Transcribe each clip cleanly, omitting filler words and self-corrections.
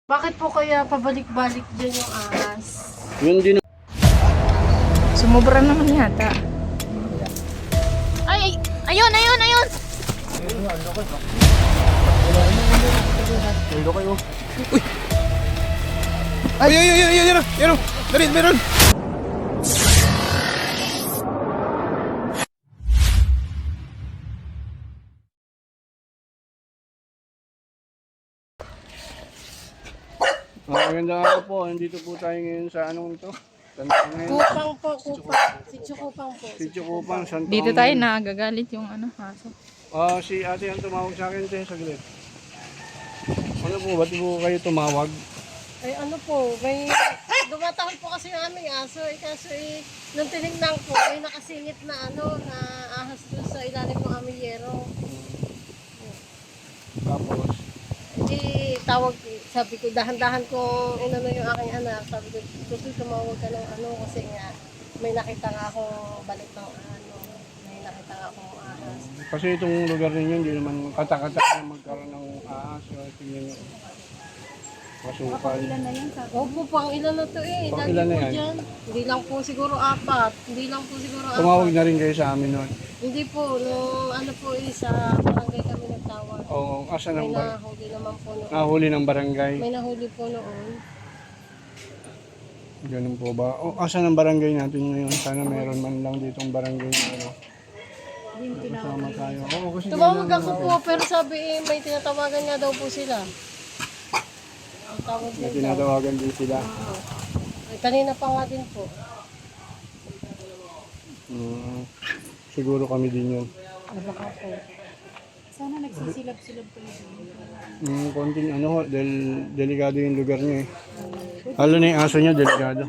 Bakit po kaya pabalik-balik dyan yung ahas? Yun din. Sumobra naman yata. Ay, ayun! Ulo kayo. Ay, yan o. Meron. Magandang araw po. Nandito po tayo ngayon sa anong ito? Santang ngayon. Kupang po, kupang. Si Kupang po. Sitio Kupang, Santang. Dito tayo nagagalit yung aso. Si ate ang tumawag sa akin tayo saglit. Ano po, ba't po kayo tumawag? Ay ano po, may dumatahol po kasi yung aming aso. Kaso nung tinignan ko, may nakasingit na na ahas doon sa ilalim ng aming yero. Tapos, Hindi tawag, sabi ko, dahan-dahan kong inano yung aking anak. Sabi ko, gusto tumawag ka ng kasi nga, may nakita nga akong balik ng may nakita nga akong ahas. kasi itong lugar ninyo hindi naman katak-katak na magkaroon ng ahas. So, tingnan nyo. Masukal. Opo, pang ilan na to eh. Pang Lagi ilan na po yan? dyan. Hindi lang po siguro 4. Hindi lang po siguro 4. Tumawag na rin kayo sa amin noon. Hindi po, nung sa barangay kami nagtawag. Oo, asa May ng bar? nahuli naman po noon. Nahuli ng barangay. May nahuli po noon. Ganun po ba? O, asa ng barangay natin ngayon? Sana meron man lang ditong barangay na ano. Kasama tayo. Oo, kasi Tumawag kailangan ako po, pero sabi may tinatawagan nga daw po sila. Ang tawag may din daw. tinatawagan din sila. Ay, kanina pa nga din po. Siguro kami din yun. Baka po. Sana nagsisilap-silap po yun. Konting ho, dahil delikado yung lugar niya eh. Lalo na yung aso niya, delikado.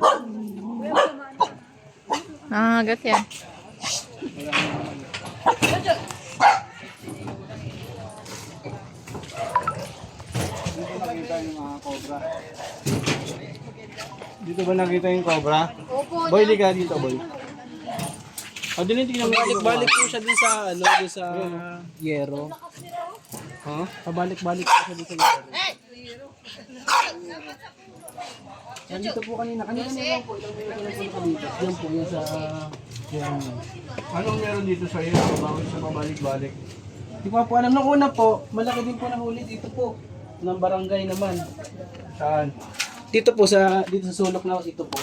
Nangangagat yan. Dito nakita yung mga cobra. Dito ba nakita yung cobra? Opo, Boy, liga dito, boy. O, tingnan mo. Balik-balik po siya dun sa, dun sa yero. Ha? Pabalik-balik po siya dun sa yero. Nandito po kanina. Kanina lang po. Ilang minuto lang po nakadito. Yan po, yan sa yero. Anong meron dito sa iyo? Bakit sa pabalik-balik? Hindi ko po alam. Nung una po, malaki din po nahuli dito po. Ng barangay naman. Saan? Dito po dito sa sulok na ito po.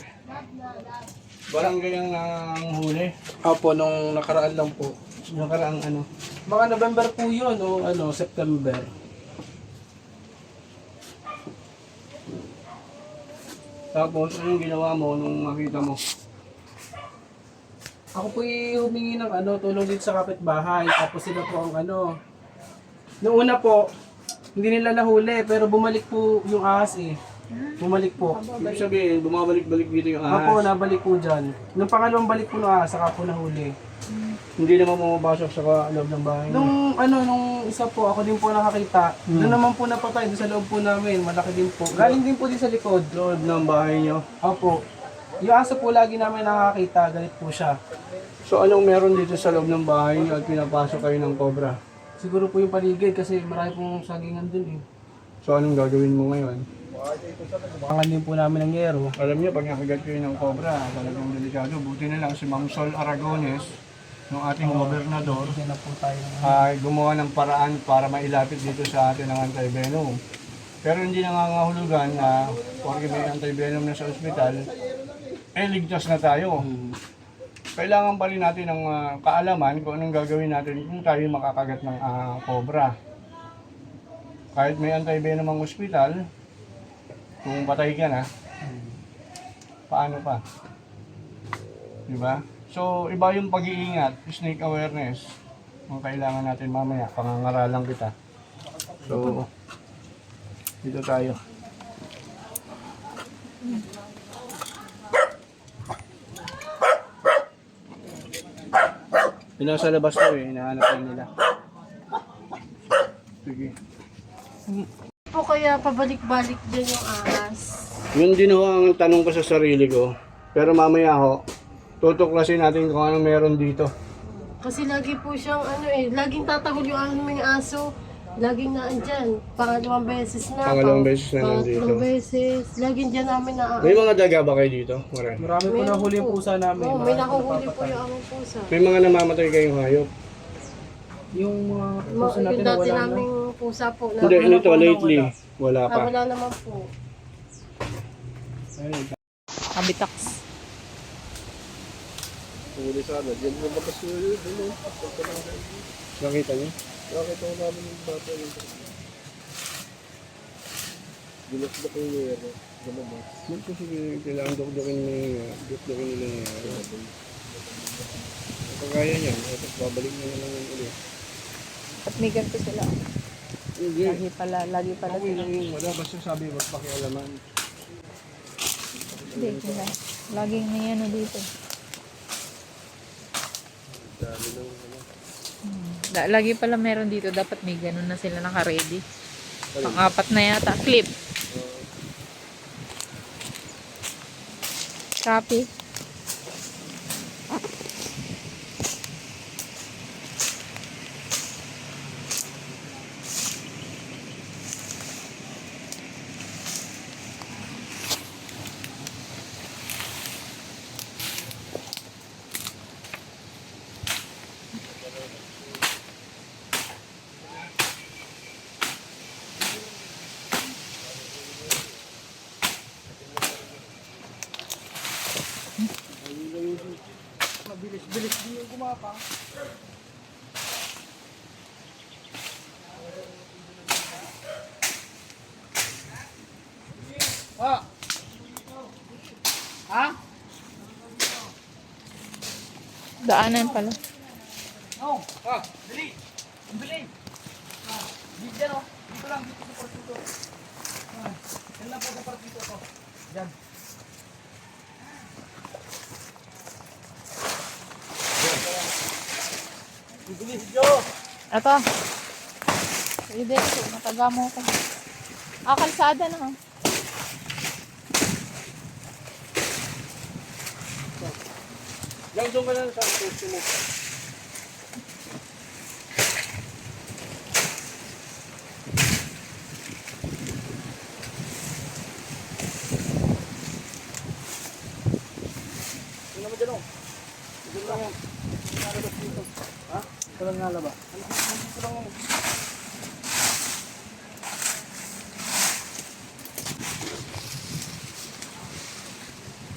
Barangay ang huli. Opo, nung nakaraan lang po. Nakaraang ano? Baka November po yun o September. Tapos, anong ginawa mo nung makita mo? Ako po humingi ng tulong dito sa kapitbahay. Tapos sila po ang Noong una po, hindi nila nahuli pero bumalik po yung ahas eh. Bumalik po. Ibig sabihin, bumabalik-balik dito yung Ako, ahas. nabalik po dyan. Nung pangalawang balik po ng ahas, saka po nahuli. Hindi naman bumabasok sa loob ng bahay niyo. Nung isa po, ako din po nakakita. Doon naman po napatay, doon sa loob po namin, malaki din po. Galing din po din sa likod. Loob ng bahay niyo. Opo. Yung aso po lagi namin nakakita, galit po siya. So, anong meron dito sa loob ng bahay niyo at pinapasok kayo ng cobra? Siguro po yung paligid kasi marami pong sagingan dun eh. So, anong gagawin mo ngayon? Pangan din po namin ng yero. Alam niyo, pag nakagat kayo ng cobra, talagang delikado. Buti na lang si Ma'am Sol Aragones, ng ating gobernador, Yan na po tayo. ay gumawa ng paraan para mailapit dito sa atin ang anti-venom. Pero hindi nangangahulugan na porque may anti-venom na sa ospital, ligtas na tayo. Kailangan pa rin natin ng kaalaman kung anong gagawin natin kung tayo makakagat ng cobra. Kahit may anti-venom ang ospital, kung patay ka na, paano pa? Diba? So, iba yung pag-iingat, snake awareness. Ang kailangan natin mamaya, pangangaralan kita. So, dito tayo. Yung nasa labas ko hinahanap nila. Sige. Po kaya pabalik-balik dyan yung ahas? Yun din ho ang tanong ko sa sarili ko. Pero mamaya ho, tutuklasin natin kung ano meron dito. Kasi lagi po siyang laging tatahol yung aming aso. laging naandyan. Pangalawang beses na. Pangalawang beses na nandito. Pangatlong beses. Laging dyan namin May mga daga ba kayo dito? Marami. Marami po nahuli yung pusa namin. Oo, Marami may po nakuhuli po napapatay. yung aming pusa. May mga namamatay kayong hayop. Yung mga pusa natin Yung na dati wala na. naming pusa po. Na, Hindi, ito wala. lately. Wala pa. wala naman po. Ayun. Habitax. Huli sana. Diyan mo bakas yun. Nakita niyo? Nakita ko namin yung bata yung ginasdak yung yero. Gamabas. Yan po sige, kailangan dukdukin nila yung yero. Kagaya niyan, tapos babalik na naman yung ulit. At may ganito sila. Hindi. Lagi pala Okay sila. lang yun. Wala. Basta sabi, wag pakialaman. Hindi, sila. Laging may ano dito. Dami ng ano. Lagi pala meron dito. Dapat may ganun na sila naka-ready. Pang-apat na yata. Clip. Copy. Mabilis-bilis din yung gumapa. Ah! Ha? Daanan pala. No! Ah! Dali! Ang bili! Ah! Dito dyan, oh. Dito lang, dito sa partito. Ah! Yan lang po sa partito ko. Dyan. Bibilis, Joe! Ito. Pwede. Mataga mo ko. Kalsada na. Lang doon ka lang sa puso mo. Ano naman dyan, oh? Dito lang yan. Nalabas dito. Ha? Ito lang nalabas. Dito lang, oh.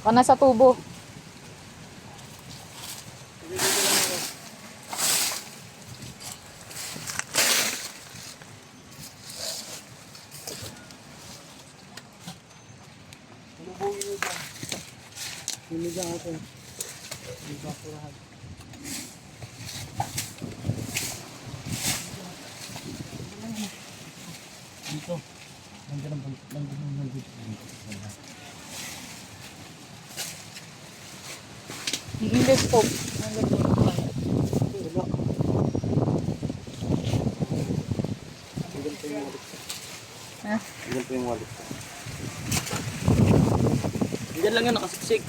Kana sa tubo. Hindi dyan ako. Hindi ba ako lahat? Dito. Nandiyan ang dito. Yung endoscope. Nandun po. Ha? Diyan po yung wallet ko. Diyan lang yan nakasiksik.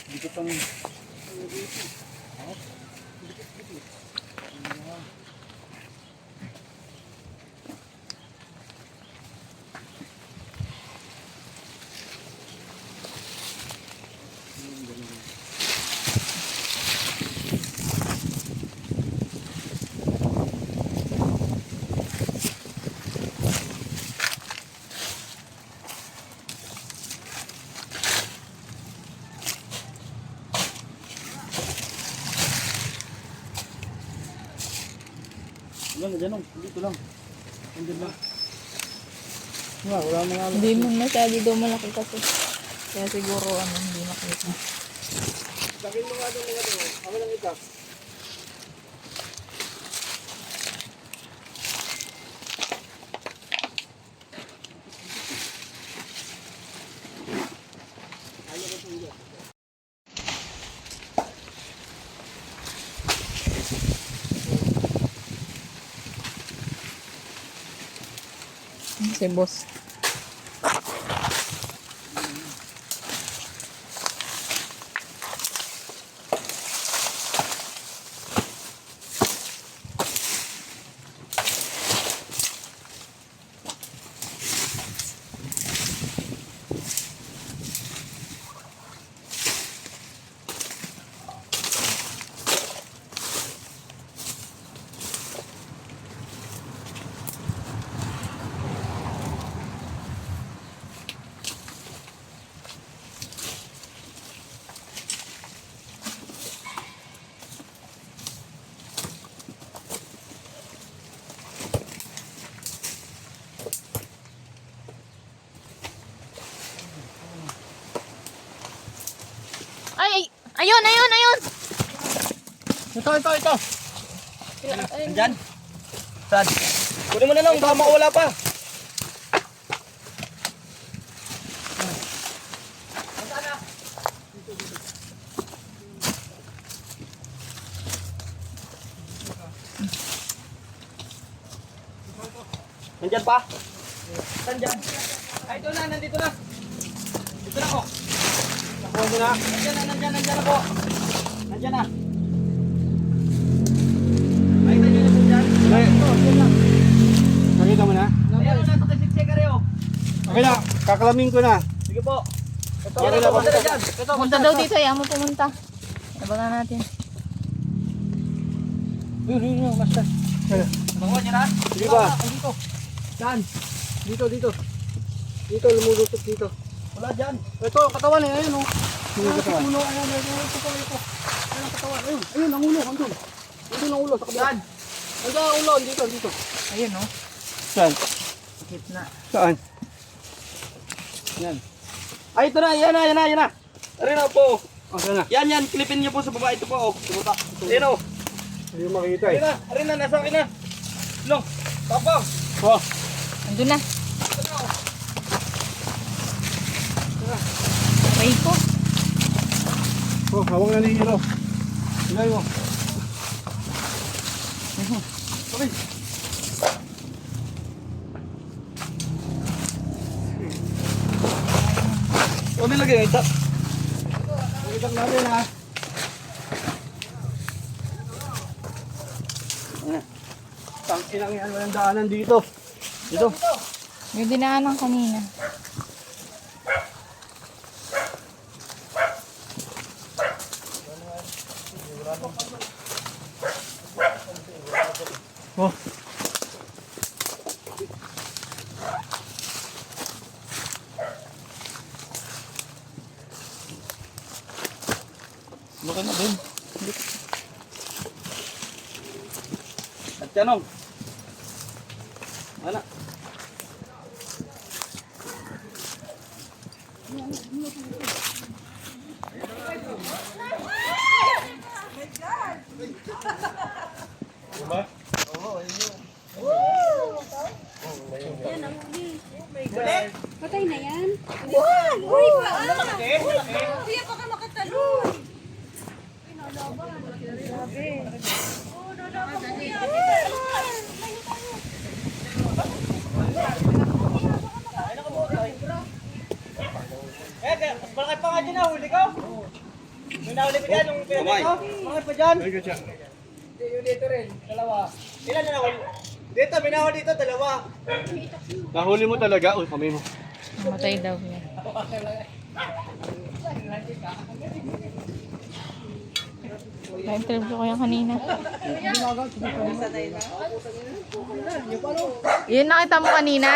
Dito pang Diyan, dito lang. Diyan lang. Wala mga Hindi mo masyado daw malaki kasi. Kaya siguro hindi makita. Sakin mo nga doon mga doon. Ako lang ito. si boss. Ay! Ayun! Ayun! Ayun! Ito. Nandyan? Saan? Kunin mo na lang, baka mawala pa. Nandyan pa? Nandyan? Ay, ito na, nandito na. Dito na ako. Nakuha mo na. Nandyan ako. Nandyan na. Ay, nandyan na po dyan. Nakita mo na? Ayan, nasa kasiksika rin, oh. Okay na, kakalamin ko na. Sige po. Ito, Yan, ito, ito, dyan. Ito, Punta daw dito. Ayaw mo pumunta. Abangan natin. Yun, basta. Nakuha niya na? Sige ba? Dito. Saan? Dito. Dito, lumulusot dito. Wala dyan. Ito, katawan eh, ayun oh. Sino katawan? Ulo, ayun, ito. Ayun ang katawan, ayun ang ulo, andun. Andun ang ulo, sa kabila. Saan? Andun ang ulo, dito. Ayun, oh. Saan? Gitna. Saan? Yan. Ay, ito na. Yan na. Arin na po. Oh, saan na? Yan. Klipin niyo po sa baba. Ito po, oh. Sumuta. Ayan, oh. Hindi mo makita eh. Arin na. Nasa akin na. Long. Tapang. Oh, Andun na. May ko. hawak na ni Hiro. Ilay mo. Okay. O, nilagay. Ito. Pakita natin ha. Tangkinang yan, walang daanan dito. Dito. Yung dinaanan kanina. Oh. Laki na din. At yanong. Ano? Patay na yan? Buwan! Uy, paa! Uy, kuya, baka makatalon! Grabe. Oh, nalaban ko yan! Mas malaki pa nga dyan na, huli ko. May nahuli pa dyan, yung pinagay ko. Malaki pa dyan. Very good siya. Yung dito rin, dalawa. Ilan na nahuli? Dito, may nahuli dito, dalawa. Nahuli mo talaga. Uy, kamay mo. Namatay daw yan. Na-interview ko yan kanina. Yun nakita mo kanina?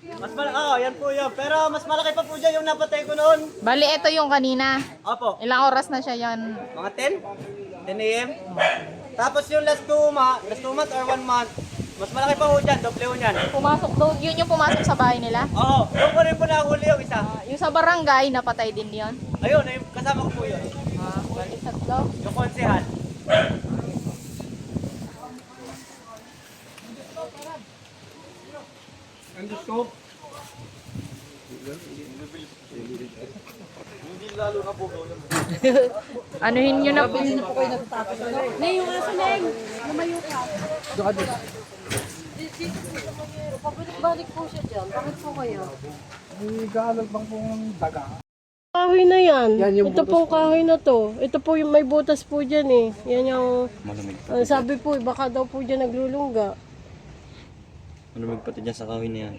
Mas malaki, yan po yun. Pero mas malaki pa po dyan yung napatay ko noon. Bali, ito yung kanina. Opo, Ilang oras na siya yan? mga 10? 10 a.m. Tapos yung last 2 months or 1 month, mas malaki pa po dyan, doble po yan. Pumasok doon, yun yung pumasok sa bahay nila? Oo, doon ko rin po nahuli yung isa. Yung sa barangay, napatay din yun? Ayun, kasama ko po yun. Bali, tatlo. Yung konsehal. Endoscope. Anuhin nyo na po. Neng, yung aso, Neng! Lumayo ka. bumalik po siya dyan. Bakit po kaya? Galag bang pong daga? Kahoy na yan. Yan yung Ito pong kahoy na to. Ito po yung may butas po dyan eh. Yan yung, sabi po, baka daw po dyan naglulungga. Malamig pati dyan sa kahoy na yan.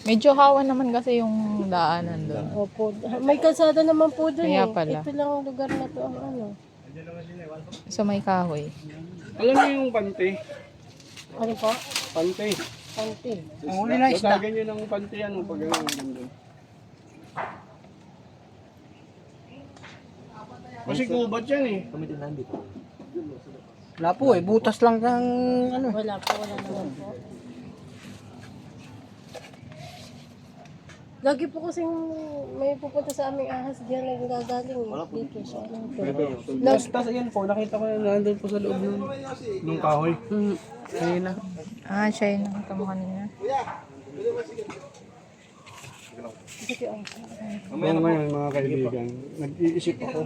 Medyo hawan naman kasi yung daanan doon. Opo. May kalsada naman po dun Kaya eh. pala. Ito lang ang lugar na to ang ano. So may kahoy. Alam niyo yung pante? Ano po? Pante. Panty. Ang huli na isda. Tatagan niyo ng pante yan pag ano nandun. Kasi kubat yan eh. Kami din nandito. Wala po butas lang ng ano. Wala po, wala naman po. Lagi po kasing may pupunta sa aming ahas diyan nagagaling dito sa ano to. Tapos ayan po, nakita ko na nandun po sa loob Nung kahoy. Ayun na. Ah, siya yung nakita mo kanina. Oo ngayon mga kaibigan, nag-iisip ako.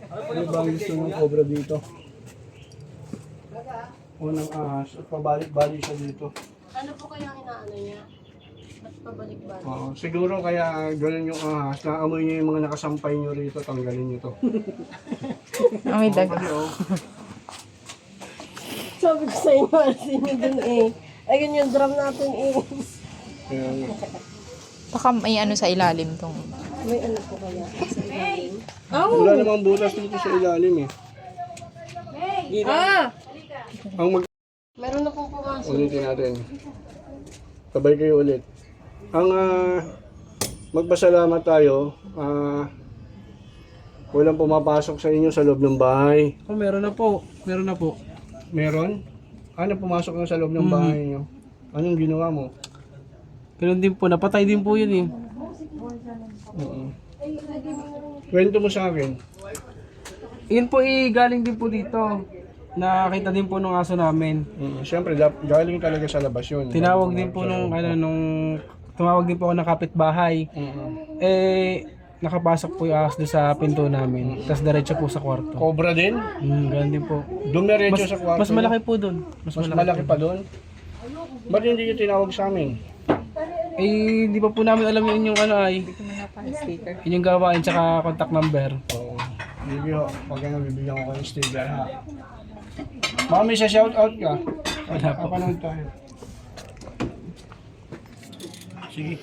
Ano ba ang gusto ng cobra dito? Unang ahas at pabalik-balik siya dito. Ano po kaya ang inaano niya? Ba't pabalik-balik? Oo, siguro kaya ganun yung ahas, naamoy niyo yung mga nakasampay niyo rito, tanggalin niyo to. Ah, may daga. Sabi ko sa inyo, alisin niyo dun eh. Ayun yung drum natin eh. Kaya nga. Baka may ano sa ilalim tong... May ano po kaya sa ilalim? Wala namang butas dito sa ilalim eh. Ang Meron na pong pumasok. ulitin natin. Sabay kayo ulit. Ang magpasalamat tayo, walang pumapasok sa inyo sa loob ng bahay. Oh, meron na po. Meron na po. Meron? Ano pumasok na sa loob ng bahay niyo? Anong ginawa mo? Ganun din po, napatay din po yun eh. Kwento mo sa akin. Yun po galing din po dito. Nakakita din po nung aso namin. Siyempre, galing talaga sa labas yun. Tinawag din po tumawag din po ako ng kapitbahay. Eh, nakapasok po yung ahas doon sa pinto namin. Tapos diretso po sa kwarto. Cobra din? Ganun din po. Dumiretso sa kwarto. Mas malaki po doon. Mas malaki pa doon? Ba't hindi yung tinawag sa amin? Eh, di pa po namin alam yun yung ano ay. sticker. Yun yung gawain tsaka contact number. Oo. Sige ho, pag ano, bibigyan ko ng sticker ha. Baka may shoutout ka. Wala po. Kapanood tayo. Sige.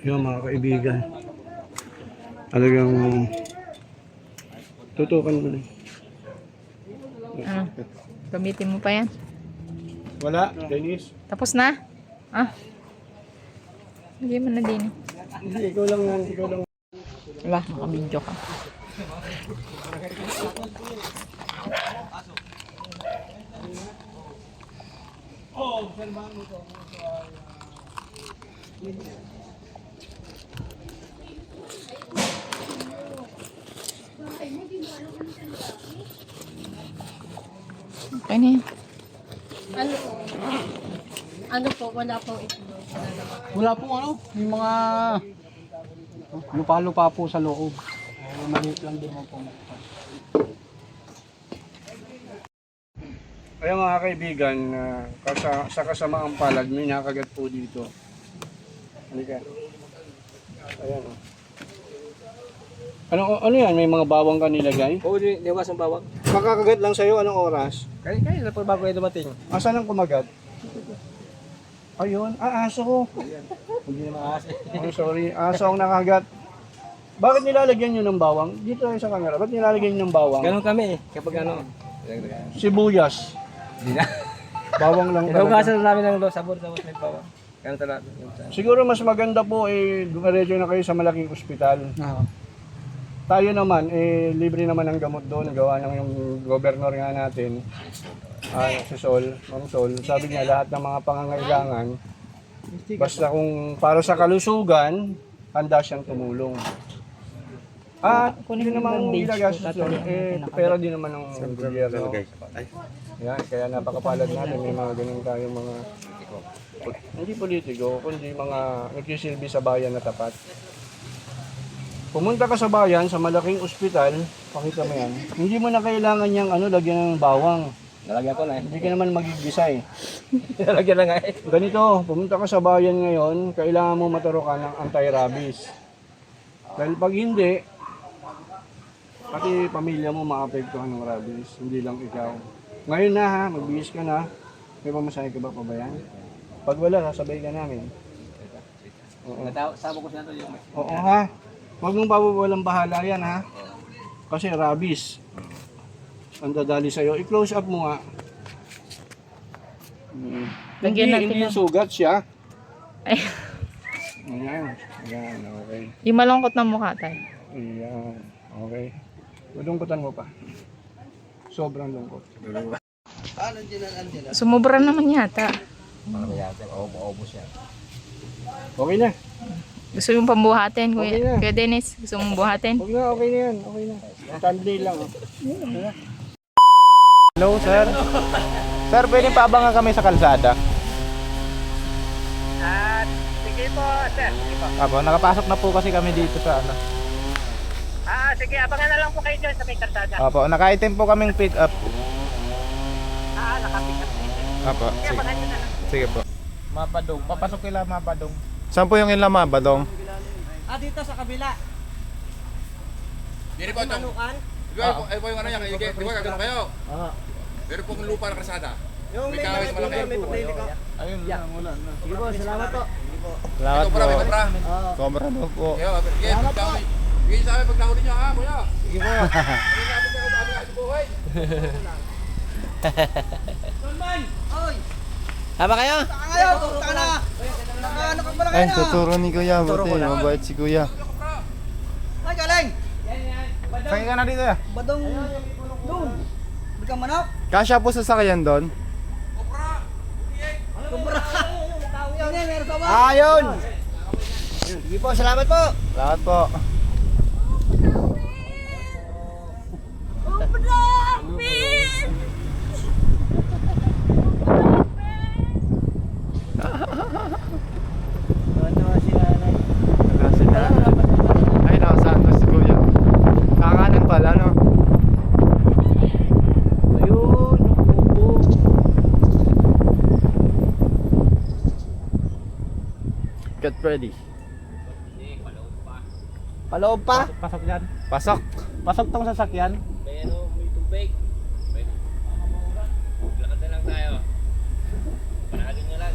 Yun mga kaibigan. Talagang tutukan mo na. Ano? Gamitin mo pa yan? Wala, Dennis. Tapos na? Ah. Lagyan mo na din. Hindi, ikaw lang yan. Ikaw lang. Wala, makabidyo ka. Okay na yan. Ano po, wala pong itlog. Wala naman. Wala po ano, yung mga lupa-lupa po sa loob. Maliit lang din po. Kaya mga kaibigan, sa kasamaang palad, may nakagat po dito. Halika. Ayan o. Ano yan? May mga bawang ka nilagay? Oo, di ba ang bawang? Makakagat lang sa'yo, anong oras? Kaya na po bago kayo dumating. Asan ang kumagat? Ayun, aso ko. Hindi na maas. Oh, sorry, aso ang nakagat. Bakit nilalagyan nyo ng bawang? Dito tayo sa camera, bakit nilalagyan nyo ng bawang? Ganon kami eh, kapag ano. Sibuyas. Hindi na. Bawang lang Inugasan talaga. na namin ng sabor-sabor may bawang. Ganon talaga. Siguro mas maganda po dumiretso na kayo sa malaking ospital. Oo. Tayo naman, libre naman ang gamot doon. Gawa ng yung governor nga natin, si Sol, Ma'am Sol. Sabi niya lahat ng mga pangangailangan, basta kung para sa kalusugan, handa siyang tumulong. At yun namang ginagastos doon, pera din naman ng gobyerno. Yan, kaya napakapalad natin, may mga ganun tayong mga, hindi politiko, kundi mga nagsisilbi sa bayan na tapat. Pumunta ka sa bayan, sa malaking ospital, Pakita mo yan. Hindi mo na kailangan niyang lagyan ng bawang. Nalagyan ko na eh. Hindi ka naman magigisa eh. Nalagyan na nga eh. Ganito, pumunta ka sa bayan ngayon, kailangan mo maturukan ng anti-rabies. Dahil pag hindi, pati pamilya mo maapektuhan ng rabies, hindi lang ikaw. Ngayon na ha, magbihis ka na. May pamasahe ka ba pa ba yan? Pag wala, sasabay ka namin. Oo. Sabo ko siya ito yung Oo ha. Huwag mong walang bahala yan ha. Kasi rabies. Ang dadali sa'yo. I-close up mo nga. Lagyan natin Hindi ng- sugat siya. Ay, Ayan. Ayan. Okay. yung malungkot na mukha tayo. Ayan. Okay. Lungkutan mo pa. Sobrang lungkot. Sumubra naman yata. Obos yan. Okay na. Gusto yung pambuhatin, Okay na. Kuya Dennis. Gusto mong buhatin? Huwag na. Okay na yan. Okay na. Thumbnail lang. Oh. Hello, sir. Sir, pwede pa abangan kami sa kalsada? Sige po, sir. Sige po. Apo, nakapasok na po kasi kami dito sa ano. Sige, abangan na lang po kayo dyan sa may kalsada. Apo, naka-item po kaming pick up. Nakapick up kayo. Apo, sige. Abangan nyo na lang. Sige po. Mabadong. Papasok kila Mabadong. Saan po yung ilang Mabadong? Dito sa kabila. Dito po ito. Manukan. Ay po yung ano yan, di ba gagano kayo? Pero pong lupa ng kalsada. Yung May kawis malaki. may paglili ka. Ayun lang, wala na. Sige po, salamat po. Salamat Ito po. para, may kubra. Sobra daw po. Sige, pagdahuli. Sige sa amin pagdahuli niyo ha, kuya. Sige po. Hindi nga po kayo dami kasi buhay. Tama kayo? Ay, tuturo ni Kuya. Buti, mabait si Kuya. Ay, galing! Sakay ka na dito ya. Badong doon. Bigang manok. Kasya po sa sakyan doon. Kubra. Hindi, meron pa ba? Ayun! Sige po, salamat po. Salamat po. Ay, nakasantos si Kuya. Kakanan pala, no? Ayun, upo. Get ready. Paloob pa? Pasok yan. Pasok. Pasok tong sasakyan. Pero may tubig. Lakad na lang tayo. Panalin nyo lang.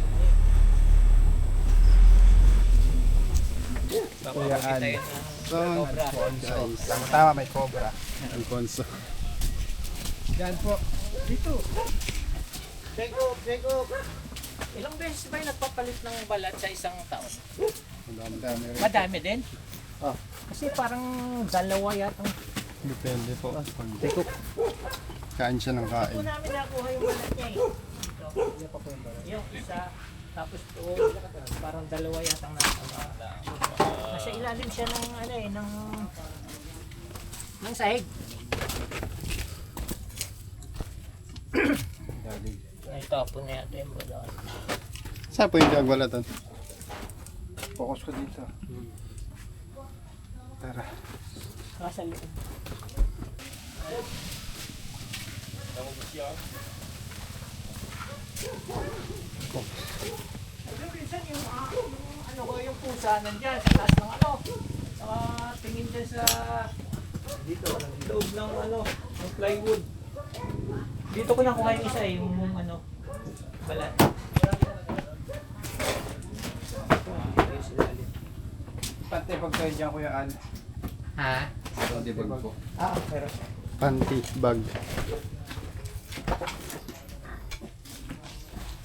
Kuyaan. Tama, may cobra. Alfonso. Yan po. Dito. Check up. Ilang beses ba yung nagpapalit ng balat sa isang taon? Madami din? Kasi parang dalawa yata. Depende po. Kain siya ng kain. Ito namin nakuha yung balat niya eh. Ito. Yung isa, tapos ito, parang dalawa yata nasa ilalim siya ng ano eh, ng sahig. Ay, tapon na yata yung balat. Saan po yung jagwalatan? Focus ko dito. Tara. Nasa loob. Minsan yung ano ko yung pusa nandyan sa taas ng ano, saka tingin dyan sa dito, loob ng ano, ng plywood. Dito ko nakuha yung isa yung ano, balat. Pante pag kayo dyan, Kuya Al. Ha? Pero Panty bag.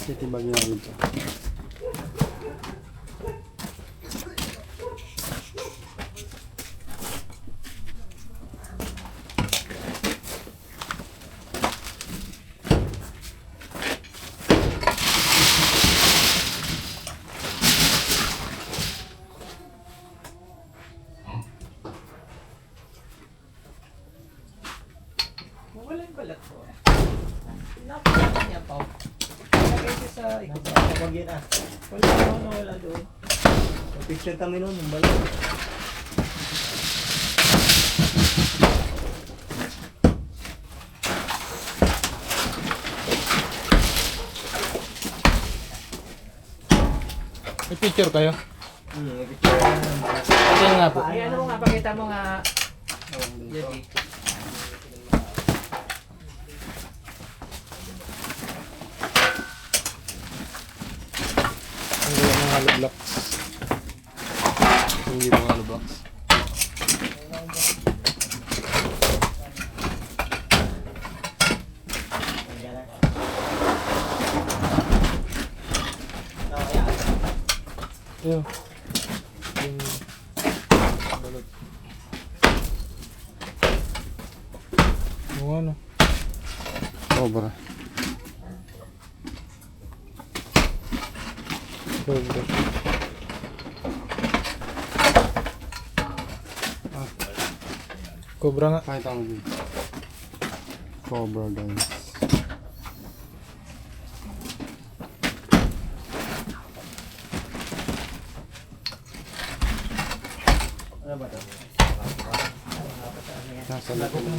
City bag na dito. wala yung balat ko. Napakita niya pa. Lagay siya sa ikot. Wag yan ah. Wala doon. Picture kami noon, yung balat. May picture kayo? Ito nga po. Ay, ano mo nga, pakita mo nga. Jadi. Ang gawa ng hollow blocks. Hindi mga hollow blocks. Ayun. Yung ano? Sobra. Sobra. Cobra nga. Kahit ang Cobra guys. Nasa likod ng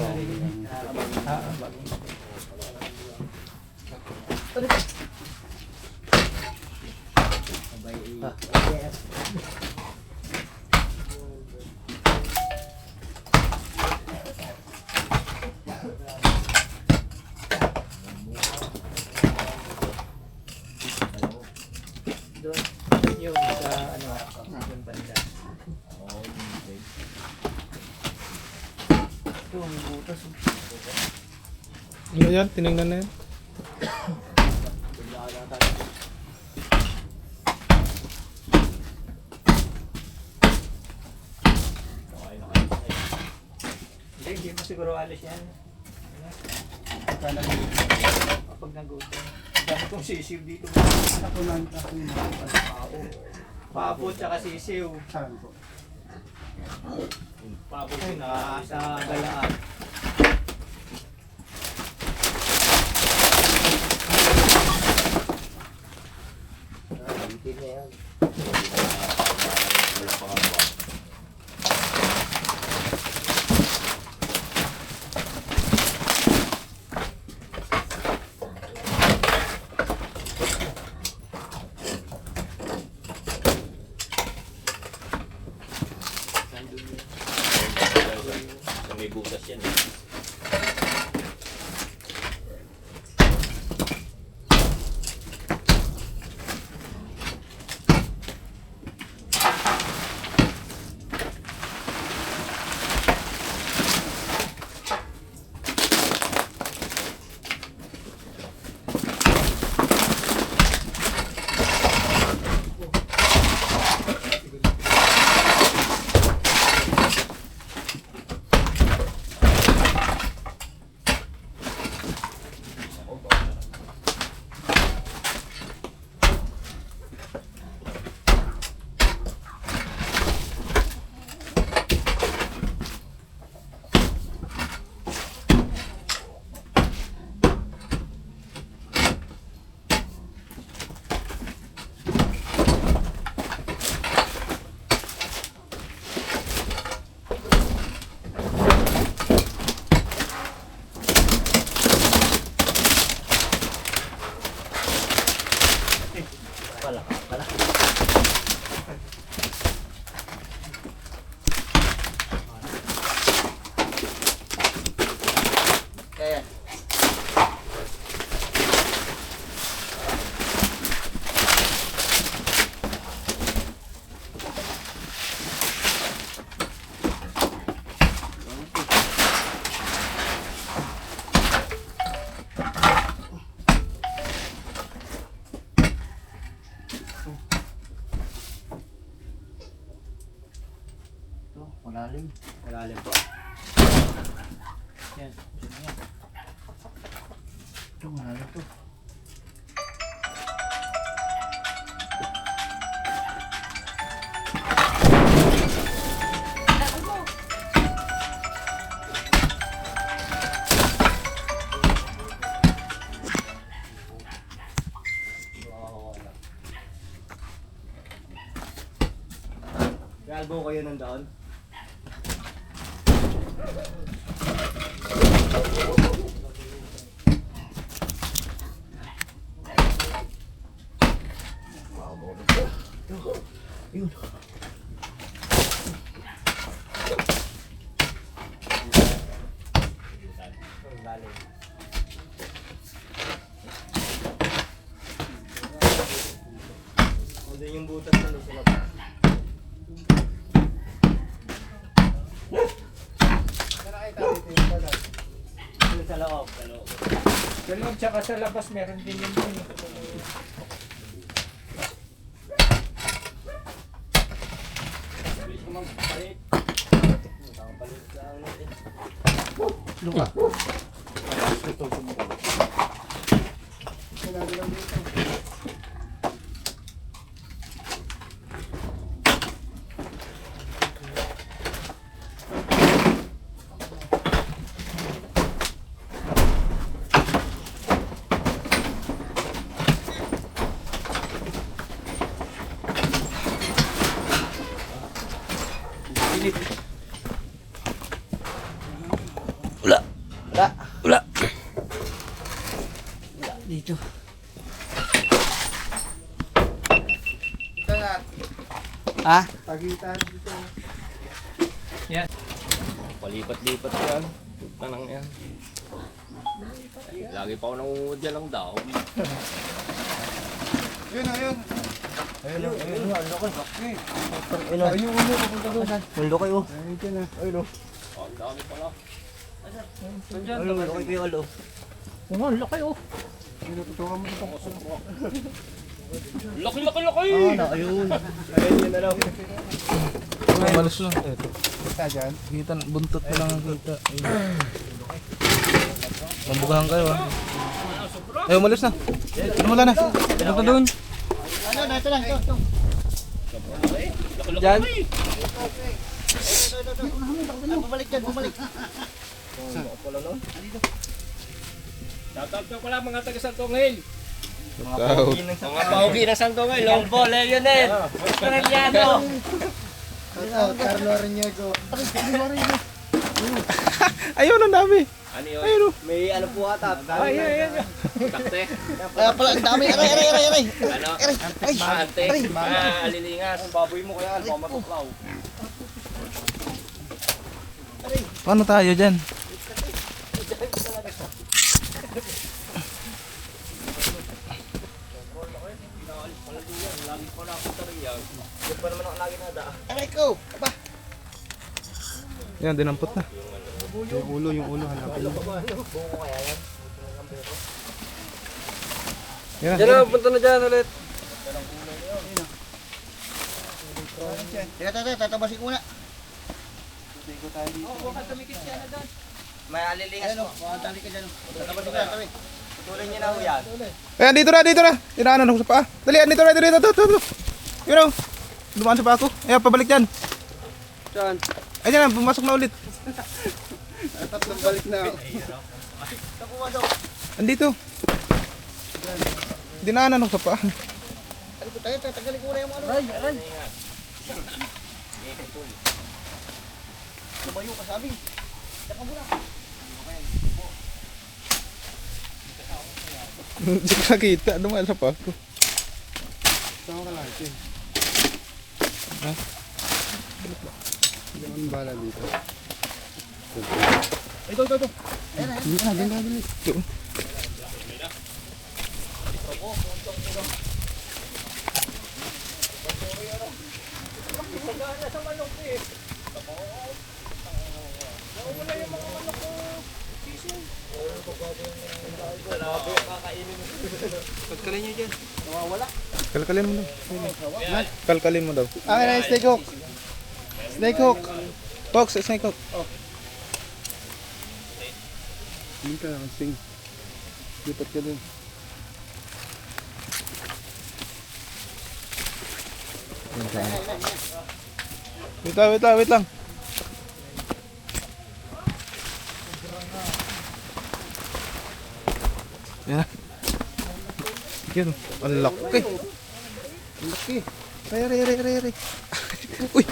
Doon. Yung sa ano, yung banda. Ito, may butas. Ano yan? Tinignan na yan? Hindi mo siguro alis yan. Kapag nag-open. Ang dami kong sisiw dito. Papo tsaka sisiw. Papo yun sa galaan. May butas yan. Malalim. Malalim po. Yan. Yan. Ito, malalim to. Galbo kayo nandoon? Sa loob tsaka sa labas meron din yung Palipat-lipat yan. Tanang yan. Lagi pa ako nangungod yan lang daw. Ang dami pala. Oh, ang laki oh. Laki! Malas lang. Eto. Kita, buntot na lang ang kita. Mambugahan kayo ha. Ay, umalis na. Ano mo na? Ano ka doon? Diyan. Shoutout ko pala mga taga Santong Hill. Shoutout. Mga paugi ng Santong Hill. Longbo, Leonel. Australiano. Ayun, ang dami. Ano yun? May ano po ata. Ay. Takte. Kaya pala, ang dami. Aray. Ano? Ante. Alilingas. Baboy mo kaya. Pamatuklaw. Paano tayo dyan? Yan, dinampot na. Yung ulo, hanapin mo. Yan na. Punta na dyan ulit. Tatabasin ko muna. May alilingas po. Tali ka dyan. Tatabasin ko na. Tuloy niyo na ho yan. Ayan, dito na. Tinaanan ako sa paa. Dali, dito. Yun o. Dumaan sa paa ko. Ayan, pabalik dyan. Saan? Ayan na, pumasok na ulit. Tatlong balik na ako. Andito. Dinaanan ako sa paa. Tagalin ko na yung ano. Aray. Tumayo ka sabi. Tsaka muna. Hindi ko nakita. Dumaan sa paa ko. Saan ka lang ito? Ha? Hindi naman bala dito. Ito. Ito. Pagkalin nyo dyan. Kalkalin mo daw. Kalkalin mo daw. Akin na yung snake hook. Snake hook. Fox, snake hook. Hindi ka nakasing. Lipat ka dun. Wait lang. Yan. Yan. Ang laki. Ang laki. Ray. Uy.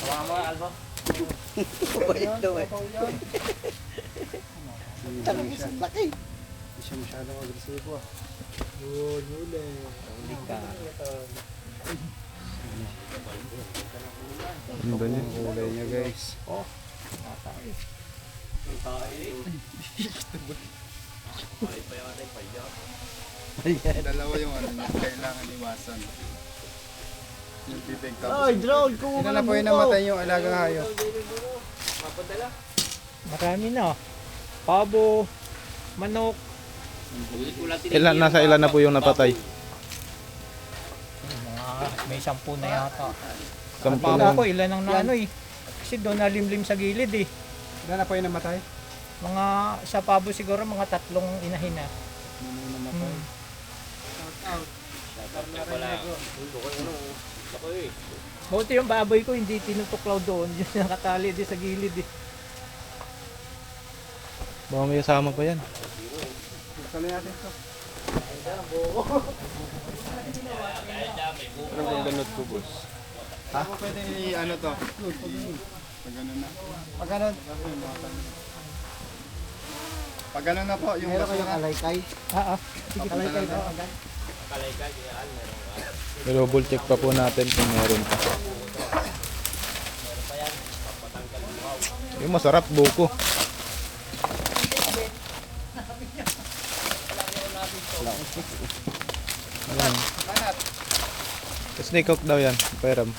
Hawakan mo, Albo. Bait daw eh. Laki. Hindi siya masyadong agresibo ah. Yun, huli. Huli ka. Ano ba yung kulay niya guys? Dalawa yung ano niya, kailangan iwasan. Yung bibig Ay, drone, kung Ilan na po yung namatay yung alagang hayop? Marami na. Pabo, manok. Ilan, nasa ilan na po yung napatay? May 10 na yata. Sampu Pabo na. ko, ilan ang naano eh. Kasi doon nalimlim sa gilid eh. Ilan na po yung namatay? Mga sa pabo siguro mga 3 inahin na. Buti yung baboy ko hindi tinutuklaw doon. Yung nakatali din sa gilid eh. Baka may kasama pa yan. Tuloy natin ito. Ano kung ganot ko, boss? Ha? Pwede ano to? Pag ganun na. Pag ganun. Pag ganun na po, yung Meron kayong basura. alaykay. Sige, Alaykay daw agad. Double check pa po natin kung meron pa. Yung masarap, buko. Alam. Snake hook daw yan. Pairam.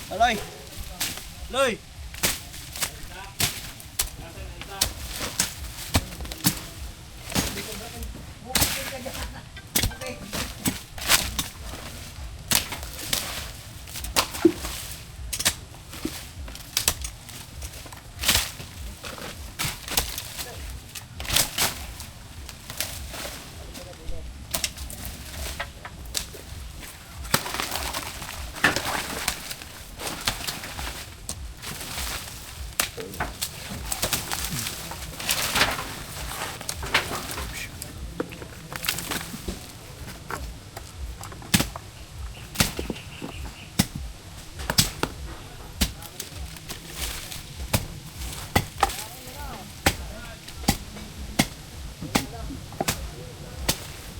Aloy! Loy!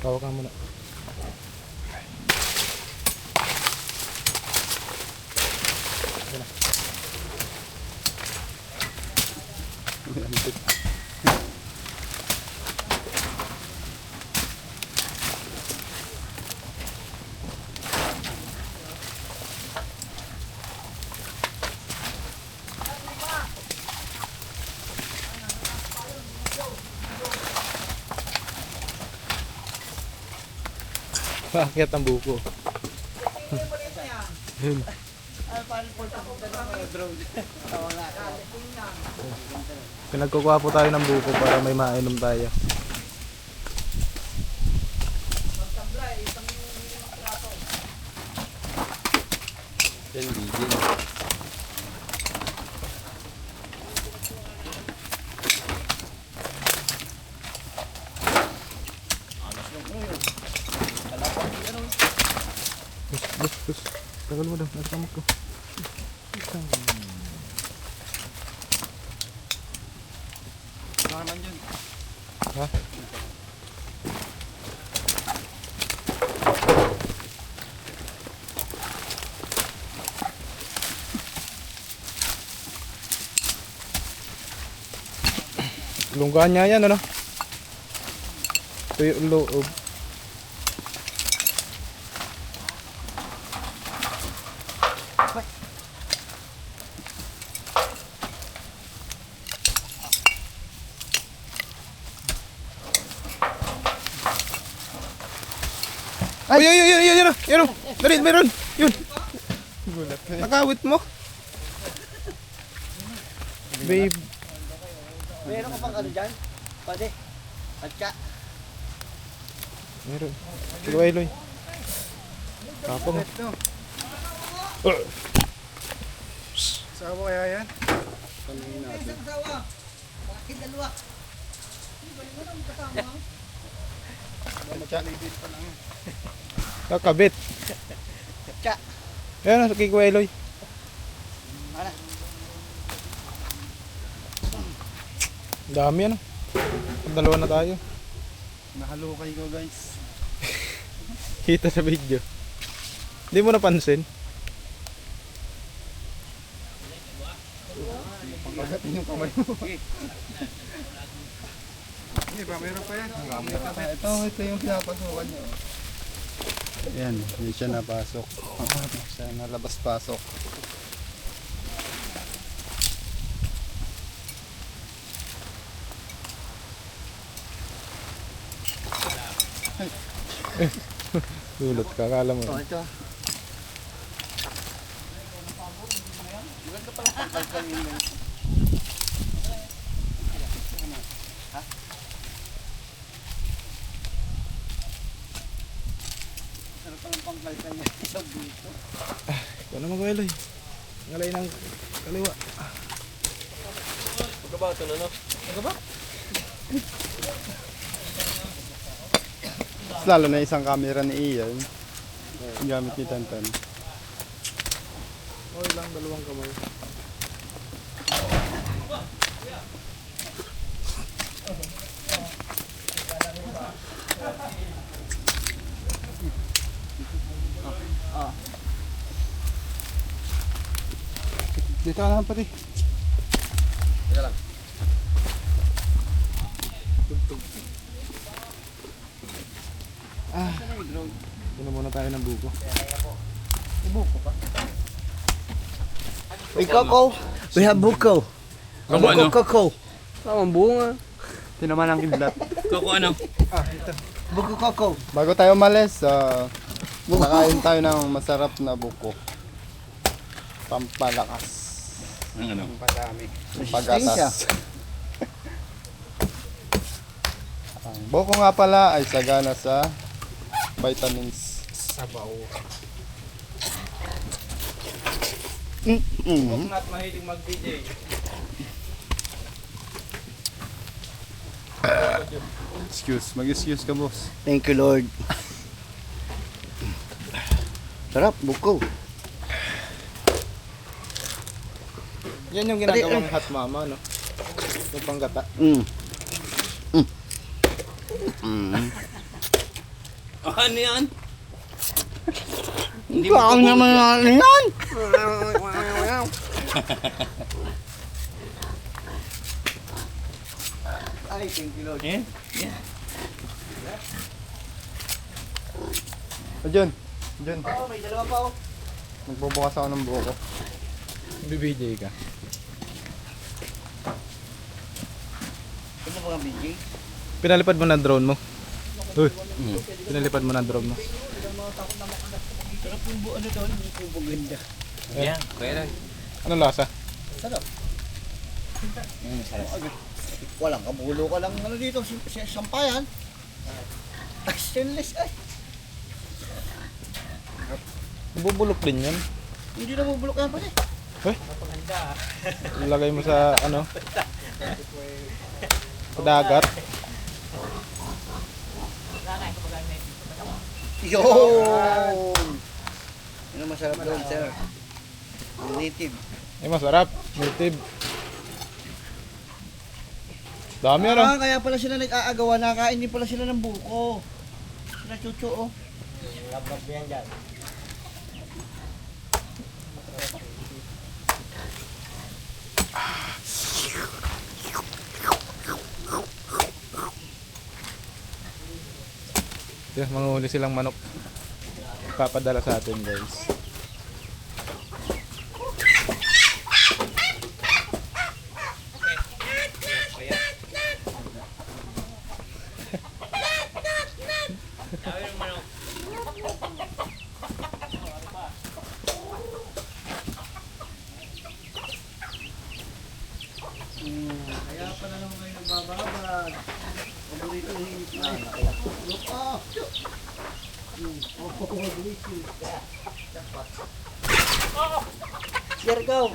Tawag ka muna. Paakyat ang buko. Yun. Pinagkukuha po tayo ng buko para may mainom tayo. Bus. Tagal mo daw, nasa kamot ko. Naman yun. Ha? Lunggaan niya yan, ano? Ito yung loob. Ay, yun. Dali, meron. Yun. Gulat ko eh. Nakawit mo. Babe. Meron ka pang ano dyan? Pwede. Atcha. Meron. Sige, Eloy. Kapong. Sawa kaya yan? Tanungin natin. Kakabit. Atcha. Ayan, sa Kiko Eloy. Ano? Dami ano. Dalawa na tayo. Nahalukay ko guys. Kita sa video. Hindi mo napansin. Pagkagatin yung kamay mo. Hindi ba? Meron pa yan. Ito yung pinapasukan niya. Ayan, hindi siya napasok. Siya nalabas-pasok. Dulot ka, akala mo. Oh, ito. Sarap ang pangkalkan niya sa dito. Ikaw naman ko Eloy. Ngalay ng kaliwa. Lalo na isang camera ni Ian. Yung gamit ni Tantan. Okay lang, dalawang kamay. Dito ka naman pati. Puno muna tayo ng buko. We coco. We have buko. Buko coco. Tamang bunga. Tinaman ang kidlat. Koko ano? Buko coco. Bago tayo umalis, nakain tayo ng masarap na buko. Pampalakas. Ang ano? Pag-atas. Ang buko nga pala ay sagana sa vitamins. Sabaw. Not mahilig mag-DJ. Mag-excuse ka boss. Thank you, Lord. Sarap, buko. Yan yung ginagawang hot mama, no? Yung panggata. Ano yan? Hindi ba ako naman yan? Ay, thank you, Lord. Diyan. Diyan. Oh, may dalawa pa oh. Nagbubukas ako ng buko. BBJ ka. Ito mga BJ. Pinalipad mo na drone mo. Uy. Pinalipad mo na drone mo. Sarap yung buo ano to, hindi po maganda. Yan, kaya lang. Anong lasa? Sarap. Walang kabulo ka lang ano dito, sampayan. Ay, stainless ay. Bubulok din yan. Hindi na bubulok yan pa eh. Ilagay mo sa ano? Sa dagat. Yun! Ano masarap doon, sir? Ang native. Eh masarap. Native. Dami ano? Kaya pala sila nag-aagawa, nakain din pala sila ng buko. Sila chucho, oh. Lab-lab yan dyan. Yan, manguhuli silang manok. Papadala sa atin, guys. pa na naman kayo nagbababad. Paborito yung hingit na. Look off! Here, go!